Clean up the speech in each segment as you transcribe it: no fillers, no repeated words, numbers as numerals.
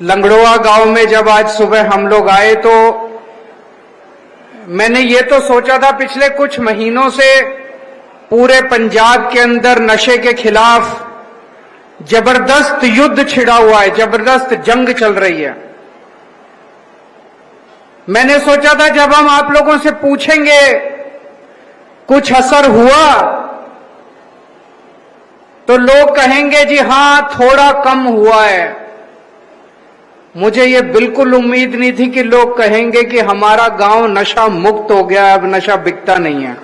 लंगड़ोआ गांव में जब आज सुबह हम लोग आए तो मैंने ये तो सोचा था पिछले कुछ महीनों से पूरे पंजाब के अंदर नशे के खिलाफ जबरदस्त युद्ध छिड़ा हुआ है, जबरदस्त जंग चल रही है। मैंने सोचा था जब हम आप लोगों से पूछेंगे कुछ असर हुआ तो लोग कहेंगे जी हां थोड़ा कम हुआ है। मुझे ये बिल्कुल उम्मीद नहीं थी कि लोग कहेंगे कि हमारा गांव नशा मुक्त हो गया, अब नशा बिकता नहीं है।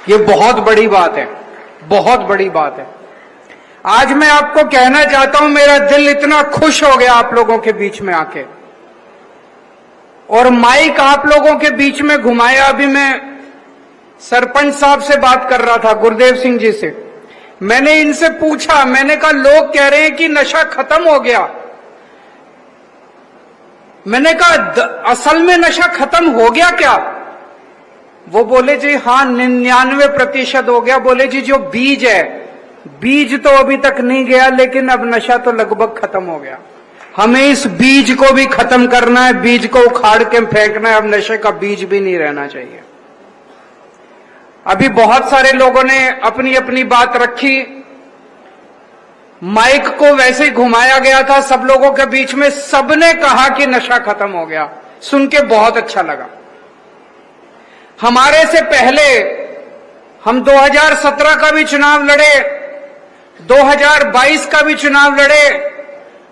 ये बहुत बड़ी बात है, बहुत बड़ी बात है। आज मैं आपको कहना चाहता हूं, मेरा दिल इतना खुश हो गया आप लोगों के बीच में आके, और माइक आप लोगों के बीच में घुमाया। अभी मैं सरपंच साहब से बात कर रहा था, गुरदेव सिंह जी से। मैंने इनसे पूछा, मैंने कहा लोग कह रहे हैं कि नशा खत्म हो गया। मैंने कहा असल में नशा खत्म हो गया क्या? वो बोले जी हाँ 99% हो गया। बोले जी जो बीज है, बीज तो अभी तक नहीं गया, लेकिन अब नशा तो लगभग खत्म हो गया। हमें इस बीज को भी खत्म करना है, बीज को उखाड़ के फेंकना है। अब नशे का बीज भी नहीं रहना चाहिए। अभी बहुत सारे लोगों ने अपनी अपनी बात रखी, माइक को वैसे ही घुमाया गया था सब लोगों के बीच में, सबने कहा कि नशा खत्म हो गया। सुन के बहुत अच्छा लगा। हमारे से पहले हम 2017 का भी चुनाव लड़े, 2022 का भी चुनाव लड़े।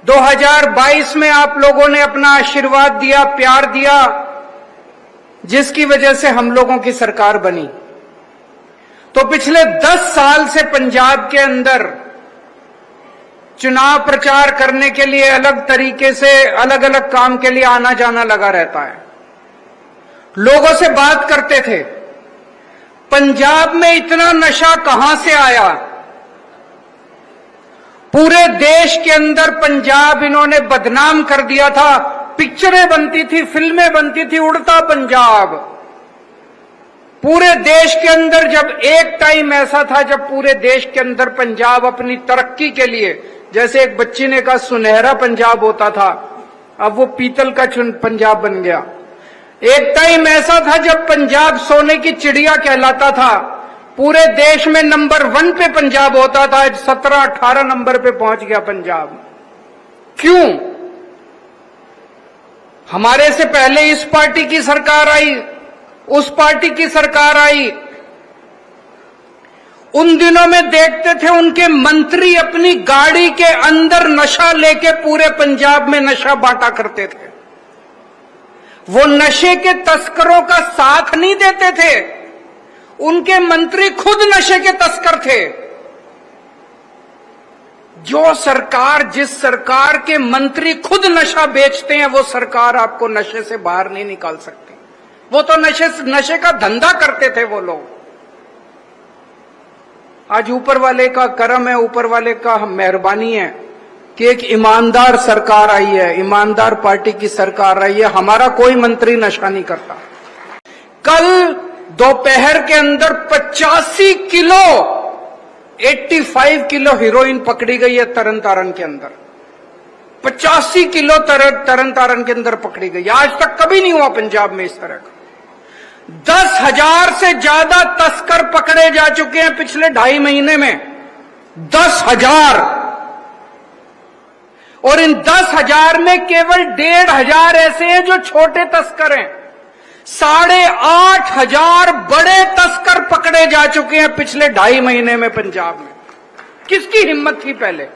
2022 में आप लोगों ने अपना आशीर्वाद दिया, प्यार दिया, जिसकी वजह से हम लोगों की सरकार बनी। तो पिछले 10 साल से पंजाब के अंदर चुनाव प्रचार करने के लिए अलग तरीके से अलग अलग काम के लिए आना जाना लगा रहता है। लोगों से बात करते थे, पंजाब में इतना नशा कहां से आया? पूरे देश के अंदर पंजाब इन्होंने बदनाम कर दिया था। पिक्चरें बनती थी, फिल्में बनती थी, उड़ता पंजाब। पूरे देश के अंदर जब एक टाइम ऐसा था जब पूरे देश के अंदर पंजाब अपनी तरक्की के लिए, जैसे एक बच्ची ने कहा सुनहरा पंजाब होता था, अब वो पीतल का पंजाब बन गया। एक टाइम ऐसा था जब पंजाब सोने की चिड़िया कहलाता था, पूरे देश में नंबर 1 पे पंजाब होता था। आज 17-18 नंबर पे पहुंच गया पंजाब। क्यों? हमारे से पहले इस पार्टी की सरकार आई, उस पार्टी की सरकार आई। उन दिनों में देखते थे उनके मंत्री अपनी गाड़ी के अंदर नशा लेके पूरे पंजाब में नशा बांटा करते थे। वो नशे के तस्करों का साथ नहीं देते थे, उनके मंत्री खुद नशे के तस्कर थे। जो सरकार, जिस सरकार के मंत्री खुद नशा बेचते हैं, वो सरकार आपको नशे से बाहर नहीं निकाल सकती। वो तो नशे का धंधा करते थे वो लोग। आज ऊपर वाले का करम है, ऊपर वाले का मेहरबानी है कि एक ईमानदार सरकार आई है, ईमानदार पार्टी की सरकार आई है। हमारा कोई मंत्री नशा नहीं करता। कल दोपहर के अंदर 85 किलो 85 किलो हीरोइन पकड़ी गई है तरन तारण के अंदर। 85 किलो तरन तारण के अंदर पकड़ी गई। आज तक कभी नहीं हुआ पंजाब में इस तरह का। 10,000 से ज्यादा तस्कर पकड़े जा चुके हैं पिछले 2.5 महीने में। 10,000। और इन 10,000 में केवल 1,500 ऐसे हैं जो छोटे तस्कर हैं। 8,500 बड़े तस्कर पकड़े जा चुके हैं पिछले 2.5 महीने में पंजाब में। किसकी हिम्मत थी पहले?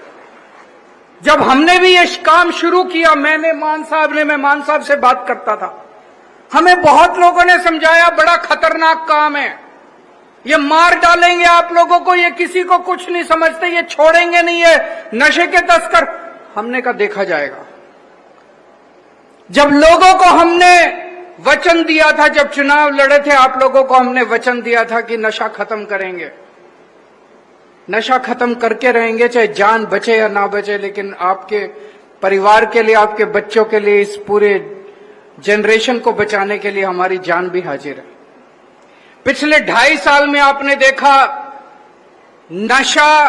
जब हमने भी ये काम शुरू किया, मैं मान साहब से बात करता था, हमें बहुत लोगों ने समझाया बड़ा खतरनाक काम है, ये मार डालेंगे आप लोगों को, ये किसी को कुछ नहीं समझते, ये छोड़ेंगे नहीं, ये नशे के तस्कर। हमने कहा देखा जाएगा। जब लोगों को हमने वचन दिया था, जब चुनाव लड़े थे, आप लोगों को हमने वचन दिया था कि नशा खत्म करेंगे, नशा खत्म करके रहेंगे, चाहे जान बचे या ना बचे, लेकिन आपके परिवार के लिए, आपके बच्चों के लिए, इस पूरे जनरेशन को बचाने के लिए हमारी जान भी हाजिर है। पिछले 2.5 साल में आपने देखा नशा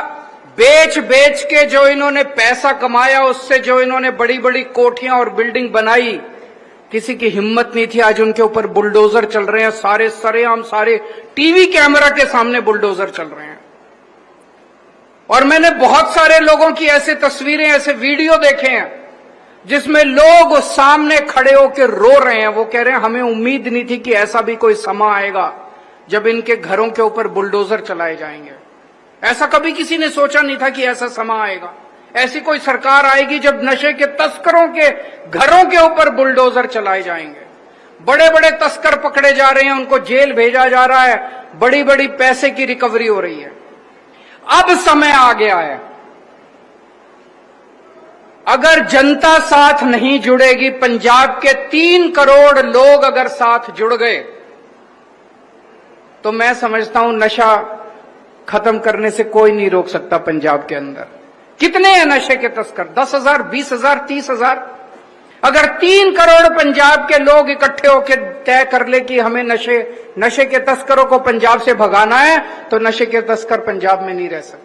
बेच बेच के जो इन्होंने पैसा कमाया, उससे जो इन्होंने बड़ी बड़ी कोठियां और बिल्डिंग बनाई, किसी की हिम्मत नहीं थी आज उनके ऊपर बुलडोजर चल रहे हैं। सारे सरेआम, सारे टीवी कैमरा के सामने बुलडोजर चल रहे हैं। और मैंने बहुत सारे लोगों की ऐसे तस्वीरें, ऐसे वीडियो देखे हैं जिसमें लोग सामने खड़े होकर रो रहे हैं। वो कह रहे हैं हमें उम्मीद नहीं थी कि ऐसा भी कोई समा आएगा जब इनके घरों के ऊपर बुलडोजर चलाए जाएंगे। ऐसा कभी किसी ने सोचा नहीं था कि ऐसा समा आएगा, ऐसी कोई सरकार आएगी जब नशे के तस्करों के घरों के ऊपर बुलडोजर चलाए जाएंगे। बड़े बड़े तस्कर पकड़े जा रहे हैं, उनको जेल भेजा जा रहा है, बड़ी बड़ी पैसे की रिकवरी हो रही है। अब समय आ गया है, अगर जनता साथ नहीं जुड़ेगी, पंजाब के 3 करोड़ लोग अगर साथ जुड़ गए, तो मैं समझता हूं नशा खत्म करने से कोई नहीं रोक सकता। पंजाब के अंदर कितने हैं नशे के तस्कर? 10,000, 20,000, 30,000। अगर 3 करोड़ पंजाब के लोग इकट्ठे होकर तय कर ले कि हमें नशे के तस्करों को पंजाब से भगाना है, तो नशे के तस्कर पंजाब में नहीं रह सकते।